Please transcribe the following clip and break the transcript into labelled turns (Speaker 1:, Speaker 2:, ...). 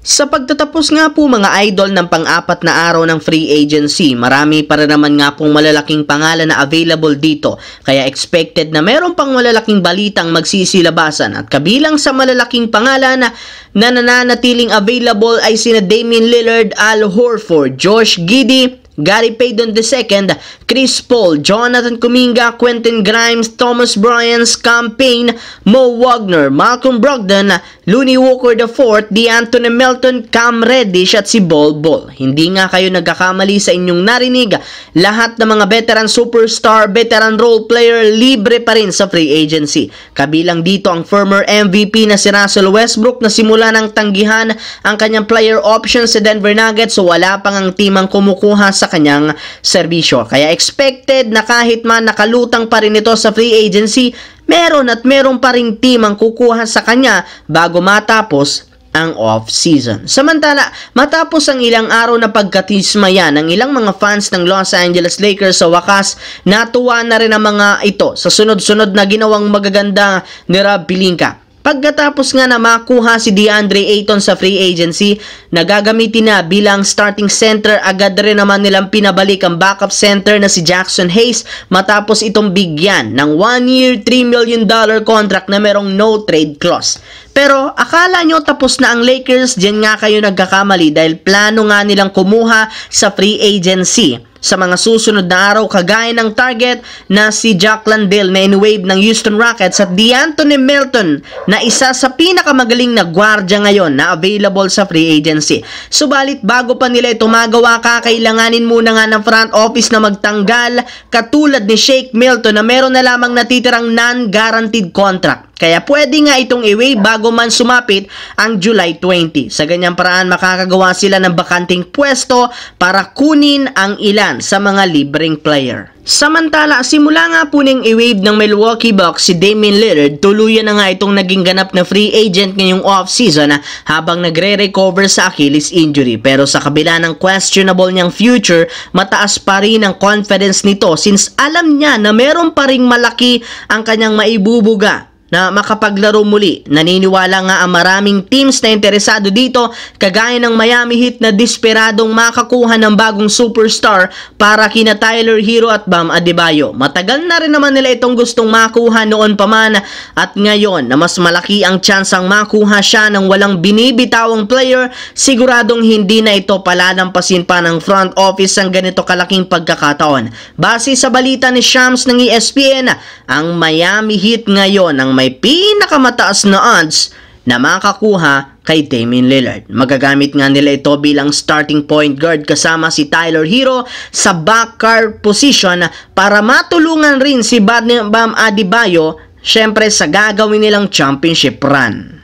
Speaker 1: Sa pagtatapos nga po mga idol ng pang-apat na araw ng free agency, marami para naman nga pong malalaking pangalan na available dito. Kaya expected na meron pang malalaking balitang magsisilabasan at kabilang sa malalaking pangalan na nananatiling available ay sina Damian Lillard, Al Horford, Josh Giddey, Gary Payton II, Chris Paul, Jonathan Kuminga, Quentin Grimes, Thomas Bryant, Cam Payne, Mo Wagner, Malcolm Brogdon, Looney Walker IV, DeAnthony Melton, Cam Reddish at si Bol Bol. Hindi nga kayo nagkakamali sa inyong narinig, lahat ng mga veteran superstar, veteran role player, libre pa rin sa free agency. Kabilang dito ang former MVP na si Russell Westbrook na simula ng tanggihan ang kanyang player option sa Denver Nuggets, so wala pang ang timang kumukuha sa kanyang serbisyo. Kaya expected na kahit man nakalutang pa rin ito sa free agency, meron pa ring team ang kukuha sa kanya bago matapos ang off-season. Samantala, matapos ang ilang araw na pagkatismayan ng ilang mga fans ng Los Angeles Lakers, sa wakas, natuwa na rin ang mga ito sa sunod-sunod na ginawang magaganda ni Rob Pelinka. Pagkatapos nga na makuha si DeAndre Ayton sa free agency, nagagamitin na bilang starting center, agad rin naman nilang pinabalik ang backup center na si Jackson Hayes matapos itong bigyan ng 1-year, $3 million contract na merong no trade clause. Pero akala nyo tapos na ang Lakers? Diyan nga kayo nagkakamali dahil plano nga nilang kumuha sa free agency sa mga susunod na araw, kagaya ng target na si Jack Landale na in-wave ng Houston Rockets at DeAnthony Melton na isa sa pinakamagaling na gwardiya ngayon na available sa free agency. Subalit bago pa nila ito magawa, kakailanganin muna nga ng front office na magtanggal katulad ni Shake Milton na meron na lamang natitirang non-guaranteed contract. Kaya pwede nga itong i-waive bago man sumapit ang July 20. Sa ganyang paraan, makakagawa sila ng bakanting pwesto para kunin ang ilan sa mga libreng player. Samantala, simula nga po nang i-waive ng Milwaukee Bucks si Damian Lillard, tuluyan na nga itong naging ganap na free agent ngayong off-season habang nagre-recover sa Achilles injury. Pero sa kabila ng questionable niyang future, mataas pa rin ang confidence nito since alam niya na meron pa ring malaki ang kanyang maibubuga na makapaglaro muli. Naniniwala nga ang maraming teams na interesado dito, kagaya ng Miami Heat na desperadong makakuha ng bagong superstar para kina Tyler Hero at Bam Adebayo. Matagal na rin naman nila itong gustong makuha noon pa man, at ngayon na mas malaki ang tsansang makuha siya ng walang binibitawang player, siguradong hindi na ito palalampasin pa ng front office ang ganito kalaking pagkakataon. Base sa balita ni Shams ng ESPN, ang Miami Heat ngayon ang may pinakamataas na odds na makakuha kay Damian Lillard. Magagamit nga nila ito bilang starting point guard kasama si Tyler Hero sa backcourt position para matulungan rin si Bam Adebayo syempre sa gagawin nilang championship run.